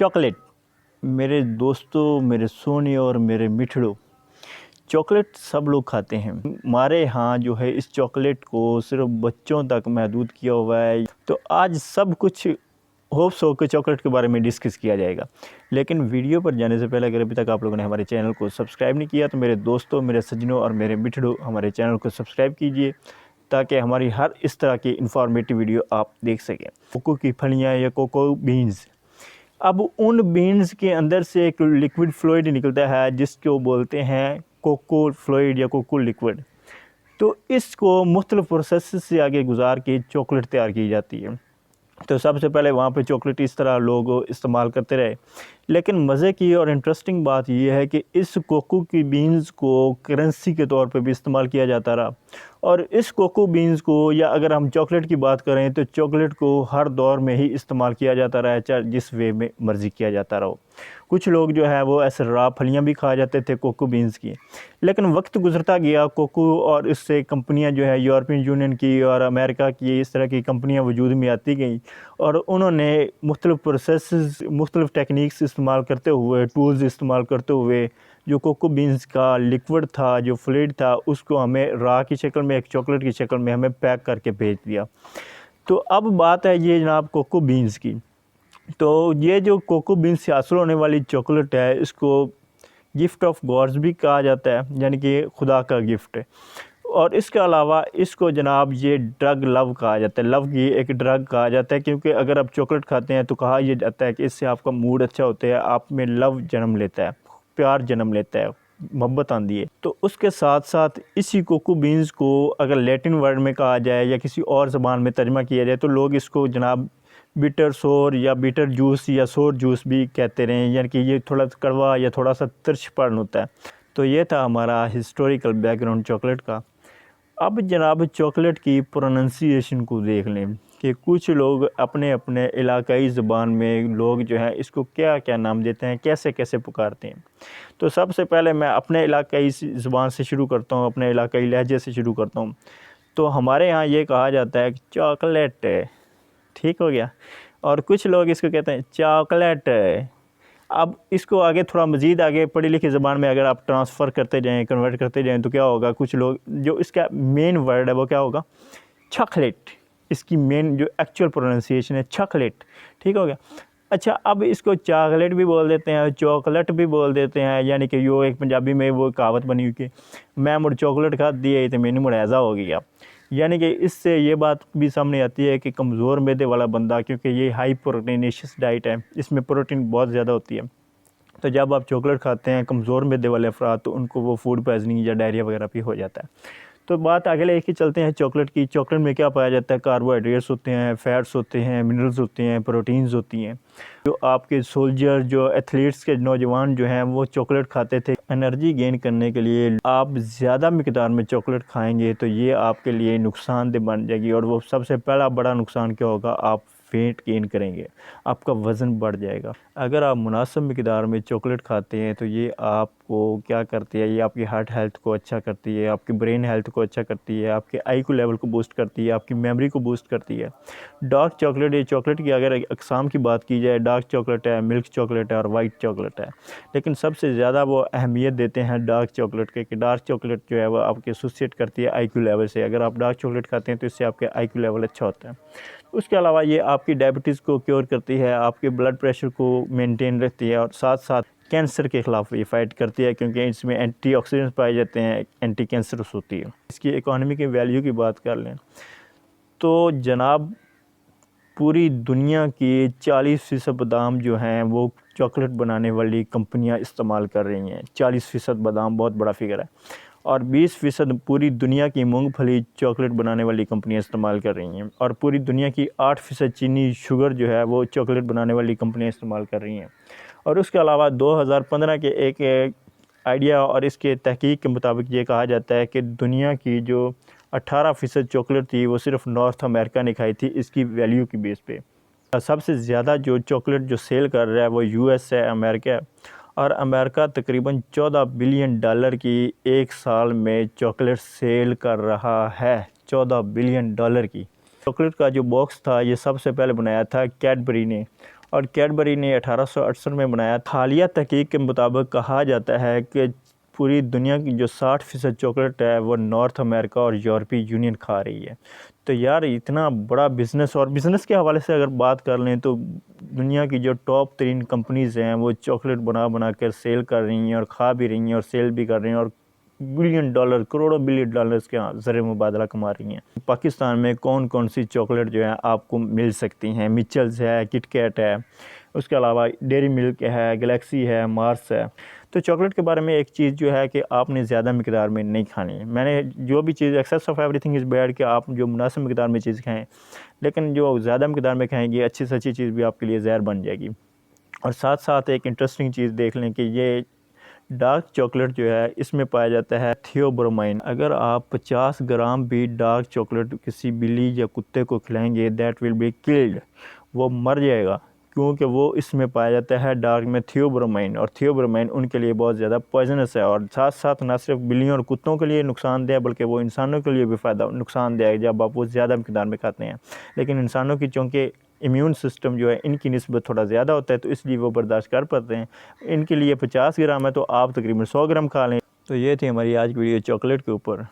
Chocolate मेरे दोस्तों, मेरे सोने और मेरे मिठड़ों, चॉकलेट सब लोग खाते हैं। हमारे यहाँ जो है इस चॉकलेट को सिर्फ बच्चों तक महदूद किया हुआ है। तो आज सब कुछ होप्स हो के चॉकलेट के बारे में डिस्कस किया जाएगा। लेकिन वीडियो पर जाने से पहले अगर अभी तक आप लोगों ने हमारे चैनल को सब्सक्राइब नहीं किया तो मेरे दोस्तों, मेरे सज्जनों और मेरे मिठड़ों, हमारे चैनल को सब्सक्राइब कीजिए ताकि हमारी हर इस तरह की इंफॉर्मेटिव वीडियो आप देख सकें। कोको की फलियाँ या कोको बीन्स, अब उन बीन्स के अंदर से एक लिक्विड फ्लूइड निकलता है जिसको बोलते हैं कोको फ्लूइड या कोको लिक्विड। तो इसको मुख्तलिफ प्रोसेस से आगे गुजार के चॉकलेट तैयार की जाती है। तो सबसे पहले वहाँ पे चॉकलेट इस तरह लोग इस्तेमाल करते रहे, लेकिन मज़े की और इंटरेस्टिंग बात यह है कि इस कोको की बीन्स को करेंसी के तौर पे भी इस्तेमाल किया जाता रहा। और इस कोको बीन्स को, या अगर हम चॉकलेट की बात करें तो चॉकलेट को हर दौर में ही इस्तेमाल किया जाता रहा है, चाहे जिस वे में मर्ज़ी किया जाता रहा हो। कुछ लोग जो है वो ऐसे रा फलियाँ भी खा जाते थे कोको बीन्स की, लेकिन वक्त गुजरता गया कोको और इससे कंपनियां जो है यूरोपियन यूनियन की और अमेरिका की इस तरह की कंपनियां वजूद में आती गई और उन्होंने मुख्तलिफ प्रोसेस, मुख्तलिफ टेक्निक्स इस्तेमाल करते हुए, टूल्स इस्तेमाल करते हुए जो कोको बीन्स का लिक्विड था, जो फ्लूइड था, उसको हमें रा की शक्ल में, एक चॉकलेट की शक्ल में हमें पैक करके भेज दिया। तो अब बात है ये जनाब कोको बीन्स की। तो ये जो कोको बीन्स से हासिल होने वाली चॉकलेट है, इसको गिफ्ट ऑफ गॉड्स भी कहा जाता है, यानी कि खुदा का गिफ्ट है। और इसके अलावा इसको जनाब ये ड्रग लव कहा जाता है, लव की एक ड्रग कहा जाता है, क्योंकि अगर आप चॉकलेट खाते हैं तो कहा यह जाता है कि इससे आपका मूड अच्छा होता है, आप में लव जन्म लेता है, प्यार जन्म लेता है, मोहब्बत आती है। तो उसके साथ साथ इसी कोको बीन्स को अगर लैटिन वर्ड में कहा जाए या किसी और ज़बान में तर्जमा किया जाए तो लोग इसको जनाब बिटर सोर या बिटर जूस या सोर जूस भी कहते रहे, यानी कि ये थोड़ा कड़वा या थोड़ा सा तिरछपन होता है। तो ये था हमारा हिस्टोरिकल बैकग्राउंड चॉकलेट का। अब जनाब चॉकलेट की प्रोनंसिएशन को देख लें कि कुछ लोग अपने अपने इलाकाई ज़बान में लोग जो है इसको क्या क्या नाम देते हैं, कैसे कैसे पुकारते हैं। तो सबसे पहले मैं अपने इलाकाई ज़बान से शुरू करता हूँ, अपने इलाकाई लहजे से शुरू करता हूँ। तो हमारे यहाँ ये कहा जाता है कि चॉकलेट, ठीक हो गया। और कुछ लोग इसको कहते हैं चॉकलेट। अब इसको आगे थोड़ा मज़ीद आगे पढ़ी लिखी ज़बान में अगर आप ट्रांसफ़र करते जाएं, कन्वर्ट करते जाएं तो क्या होगा, कुछ लोग जो इसका मेन वर्ड है वो क्या होगा, चॉकलेट। इसकी मेन जो एक्चुअल प्रोनाउंसिएशन है चॉकलेट, ठीक हो गया। अच्छा, अब इसको चॉकलेट भी बोल देते हैं, चॉकलेट भी बोल देते हैं, यानी कि यो एक पंजाबी में वो कहावत बनी हुई कि मैं मुड़ चॉकलेट खा दिए तो मैंने मुड़ ऐसा हो गया। यानी कि इससे ये बात भी सामने आती है कि कमज़ोर मैदे वाला बंदा, क्योंकि ये हाई प्रोटीनेशियस डाइट है, इसमें प्रोटीन बहुत ज़्यादा होती है। तो जब आप चॉकलेट खाते हैं कमज़ोर मैदे वाले अफराद तो उनको वो फूड पॉइजनिंग या डायरिया वगैरह भी हो जाता है। तो बात आगे लेके चलते हैं चॉकलेट की। चॉकलेट में क्या पाया जाता है, कार्बोहाइड्रेट्स होते हैं, फैट्स होते हैं, मिनरल्स होते हैं, प्रोटीन्स होती हैं। जो आपके सोल्जर, जो एथलीट्स के नौजवान जो हैं वो चॉकलेट खाते थे एनर्जी गेन करने के लिए। आप ज़्यादा मिकदार में चॉकलेट खाएंगे तो ये आपके लिए नुकसानदेह बन जाएगी, और वो सबसे पहला बड़ा नुकसान क्या होगा, आप वेट गेन करेंगे, आपका वज़न बढ़ जाएगा। अगर आप मुनासिब मिकदार में चॉकलेट खाते हैं तो ये आपको क्या करती है, ये आपकी हार्ट हेल्थ को अच्छा करती है, आपकी ब्रेन हेल्थ को अच्छा करती है, आपके IQ लेवल को बूस्ट करती है, आपकी मेमोरी को बूस्ट करती है। डार्क चॉकलेट, ये चॉकलेट की अगर अक़साम की बात की जाए, डार्क चॉकलेट है, मिल्क चॉकलेट है और वाइट चॉकलेट है, लेकिन सबसे ज़्यादा वो अहमियत देते हैं डार्क चॉकलेट के, कि डार्क चॉकलेट जो है वो आपके एसोसिएट करती है IQ लेवल से। अगर आप डार्क चॉकलेट खाते हैं तो इससे आपके IQ लेवल अच्छा होता है। उसके अलावा ये आपकी डायबिटीज़ को क्योर करती है, आपके ब्लड प्रेशर को मेंटेन रखती है, और साथ साथ कैंसर के ख़िलाफ़ ये फाइट करती है, क्योंकि इसमें एंटीऑक्सीडेंट्स पाए जाते हैं, एंटी कैंसरस होती है। इसकी इकोनॉमी की वैल्यू की बात कर लें तो जनाब पूरी दुनिया की 40% बादाम जो हैं वो चॉकलेट बनाने वाली कंपनियां इस्तेमाल कर रही हैं। 40% बादाम बहुत बड़ा फिगर है। और 20% पूरी दुनिया की मूंगफली चॉकलेट बनाने वाली कंपनियां इस्तेमाल कर रही हैं। और पूरी दुनिया की 8% चीनी शुगर जो है वो चॉकलेट बनाने वाली कंपनियां इस्तेमाल कर रही हैं। और उसके अलावा 2015 के एक आइडिया और इसके तहकीक के मुताबिक ये कहा जाता है कि दुनिया की जो 18% चॉकलेट थी वो सिर्फ नॉर्थ अमेरिका ने खाई थी, इसकी वैल्यू की बेस पे। सबसे ज़्यादा जो चॉकलेट जो सेल कर रहा है वो US है, अमेरिका है। और अमेरिका तकरीबन $14 बिलियन की एक साल में चॉकलेट सेल कर रहा है, $14 बिलियन की। चॉकलेट का जो बॉक्स था ये सबसे पहले बनाया था कैडबरी ने, और कैडबरी ने 1868 में बनाया। हालिया तहकीक के मुताबिक कहा जाता है कि पूरी दुनिया की जो 60% चॉकलेट है वो नॉर्थ अमेरिका और यूरोपीय यूनियन खा रही है। तो यार इतना बड़ा बिज़नेस, और बिज़नेस के हवाले से अगर बात कर लें तो दुनिया की जो टॉप 3 कंपनीज़ हैं वो चॉकलेट बना बना कर सेल कर रही हैं और खा भी रही हैं और सेल भी कर रही हैं और बिलियन डॉलर, करोड़ों बिलियन डॉलर्स के ज़रिए मुबादला कमा रही हैं। पाकिस्तान में कौन कौन सी चॉकलेट जो है आपको मिल सकती हैं? मिचल्स है, किटकैट है, उसके अलावा डेयरी मिल्क है, गैलेक्सी है, मार्स है। तो चॉकलेट के बारे में एक चीज़ जो है कि आपने ज़्यादा मिकदार में नहीं खानी है। मैंने जो भी चीज़, excess of everything is bad, कि आप जो मुनासिब मिकदार में चीज़ खाएँ, लेकिन जो ज़्यादा मिकदार में खाएंगे अच्छी से अच्छी चीज़ भी आपके लिए ज़हर बन जाएगी। और साथ साथ एक इंटरेस्टिंग चीज़ देख लें कि ये डार्क चॉकलेट जो है इसमें पाया जाता है थियोब्रोमाइन। अगर आप 50 ग्राम भी डार्क चॉकलेट किसी बिल्ली या कुत्ते को खिलाएंगे, दैट विल बी किल्ड, वो मर जाएगा, क्योंकि वो इसमें पाया जाता है डार्क में थियोब्रोमाइन, और थियोब्रोमाइन उनके लिए बहुत ज़्यादा पॉइजनस है। और साथ साथ ना सिर्फ बिल्लियों और कुत्तों के लिए नुकसानदेह बल्कि वो इंसानों के लिए भी नुकसानदेह है जब आप वो ज़्यादा मिकदार में खाते हैं। लेकिन इंसानों की चूँकि इम्यून सिस्टम जो है इनकी निस्बत थोड़ा ज़्यादा होता है तो इसलिए वो बर्दाश्त कर पाते हैं। इनके लिए 50 ग्राम है तो आप तकरीबन 100 ग्राम खा लें। तो ये थी हमारी आज की वीडियो चॉकलेट के ऊपर।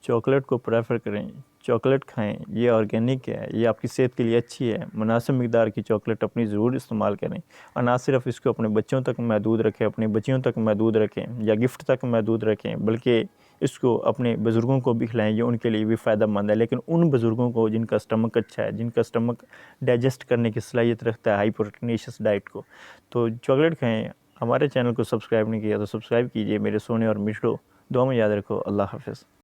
चॉकलेट को प्रेफर करें, चॉकलेट खाएं, ये ऑर्गेनिक है, ये आपकी सेहत के लिए अच्छी है। मुनासिब मिकदार की चॉकलेट अपनी ज़रूर इस्तेमाल करें, और ना सिर्फ इसको अपने बच्चों तक महदूद रखें, अपनी बच्चियों तक महदूद रखें या गिफ्ट तक महदूद रखें, बल्कि इसको अपने बुज़ुर्गों को भी खिलाएं, ये उनके लिए भी फ़ायदेमंद है। लेकिन उन बुज़ुर्गों को जिनका स्टमक अच्छा है, जिनका स्टमक डाइजेस्ट करने की सलाहियत रखता है हाई प्रोटीनियस डाइट को, तो चॉकलेट खाएँ। हमारे चैनल को सब्सक्राइब नहीं किया तो सब्सक्राइब कीजिए। मेरे सोने और मिठड़ों, दुआ में याद रखो। अल्लाह हाफ़िज़।